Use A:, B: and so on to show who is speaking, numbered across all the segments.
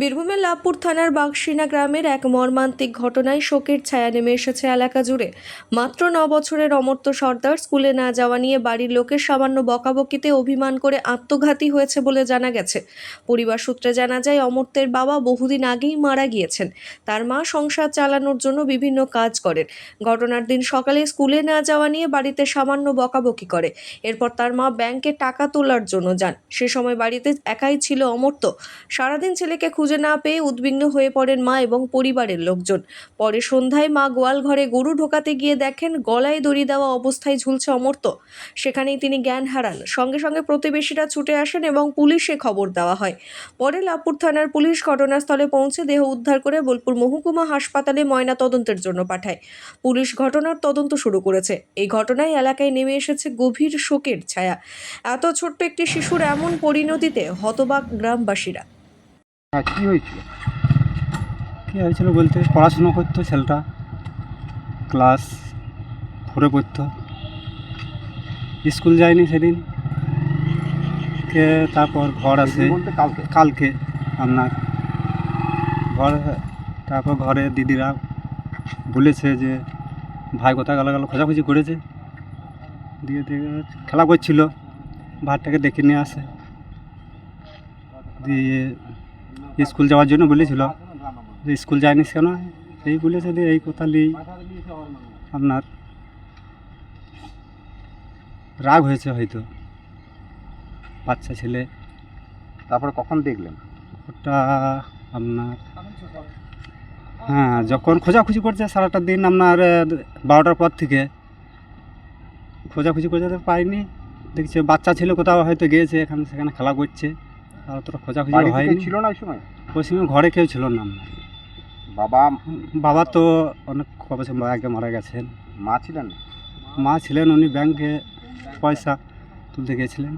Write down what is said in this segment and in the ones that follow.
A: বীরভূমের লাভপুর থানার বাঘশিনা গ্রামের এক মর্মান্তিক ঘটনায় শোকের ছায়া নেমে এসেছে এলাকা জুড়ে। মাত্র 9 বছরের অমর্ত্য সর্দার স্কুলে না যাওয়া নিয়ে বাড়ির লোকের সামান্য বকাবকিতে অভিমান করে আত্মঘাতী হয়েছে বলে জানা গেছে। পরিবার সূত্রে জানা যায়, অমর্ত্যের বাবা বহুদিন আগেই মারা গিয়েছেন। তার মা সংসার চালানোর জন্য বিভিন্ন কাজ করেন। ঘটনার দিন সকালে স্কুলে না যাওয়া নিয়ে বাড়িতে সামান্য বকাবকি করে। এরপর তার মা ব্যাংকে টাকা তোলার জন্য যান। সে সময় বাড়িতে একাই ছিল অমর্ত্য। সারাদিন ছেলেকে খুঁজে না পেয়ে উদ্বিগ্ন হয়ে পড়েন মা এবং পরিবারের লোকজন। পরে সন্ধ্যায় মা গোয়াল ঘরে গরু ঢোকাতে গিয়ে দেখেন গলায় দড়ি দেওয়া অবস্থায় ঝুলছে অমর্ত্য। সেখানেই তিনি জ্ঞান হারান। সঙ্গে সঙ্গে প্রতিবেশীরা ছুটে আসেন এবং পুলিশে খবর দেওয়া হয়। পরে লাভপুর থানার পুলিশ ঘটনাস্থলে পৌঁছে দেহ উদ্ধার করে বোলপুর মহকুমা হাসপাতালে ময়না তদন্তের জন্য পাঠায়। পুলিশ ঘটনার তদন্ত শুরু করেছে। এই ঘটনায় এলাকায় নেমে এসেছে গভীর শোকের ছায়া। এত ছোট্ট একটি শিশুর এমন পরিণতিতে হতবাক গ্রামবাসীরা।
B: হ্যাঁ, কী হয়েছিল?
C: কী হয়েছিল বলতে, পড়াশুনো করতো ছেলেটা, ক্লাস 4-এ পড়তো, স্কুল যায়নি সেদিন কে। তারপর ঘর আছে
B: বলতে
C: কালকে আপনার ঘর। তারপর ঘরে দিদিরা বলেছে যে ভাই কোথায় গেল খোঁজাখুঁজি করেছে, দিয়ে খেলা করছিল, ভাতটাকে দেখে নিয়ে আসে, দিয়ে স্কুল যাওয়ার জন্য বলেছিল, যে স্কুল যায়নি কেন, এই বলেছে যে এই কথা নিয়েই আপনার রাগ হয়েছে হয়তো, বাচ্চা ছেলে।
B: তারপরে কখন দেখলেন?
C: ওটা আপনার যখন খোঁজাখুঁজি করছে সারাটা দিন, আপনার 12টার পর থেকে খোঁজাখুঁজি করতে পাইনি। দেখছে বাচ্চা ছেলে কোথাও হয়তো গিয়েছে, এখানে সেখানে খেলা করছে, আর তোরা খোঁজাখুঁজি হয়নি।
B: ছিল না ওই সময়?
C: ওই সময় ঘরে কেউ ছিল না। বাবা তো অনেক বছর আগে মারা গেছেন।
B: মা ছিলেন?
C: মা ছিলেন, উনি ব্যাংকে পয়সা তুলতে গিয়েছিলেন।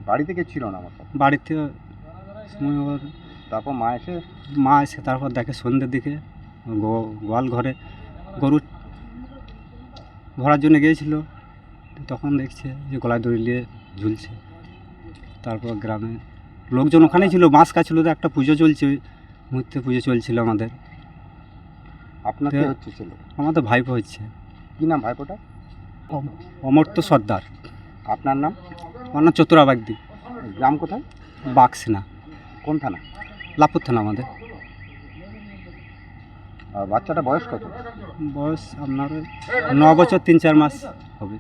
B: বাড়িতে কে ছিল না? আমার
C: বাড়িতে সময় ওর
B: তারপর মা এসে
C: তারপর দেখে সন্ধ্যের দিকে গোয়াল ঘরে গরু ভরার জন্য গিয়েছিল, তখন দেখছে যে গলায় দড়ি নিয়ে ঝুলছে। তারপর গ্রামে লোকজন ওখানেই ছিল, মাছ কাছিল, তো একটা পুজো চলছে, মুহূর্তে পুজো চলছিল আমাদের।
B: আপনার কে হচ্ছে ছিল?
C: আমাদের ভাইপো হচ্ছে।
B: কী নাম ভাইপোটা?
C: অমর্ত্য সর্দার।
B: আপনার নাম?
C: আমার নাম চতুরা বাগদি।
B: গ্রাম কোথায়?
C: বাঘশিনা।
B: কোন থানা?
C: লাভপুর থানা আমাদের।
B: আর বাচ্চাটা বয়স কত?
C: বয়স আপনার 9 বছর 3-4 মাস হবে।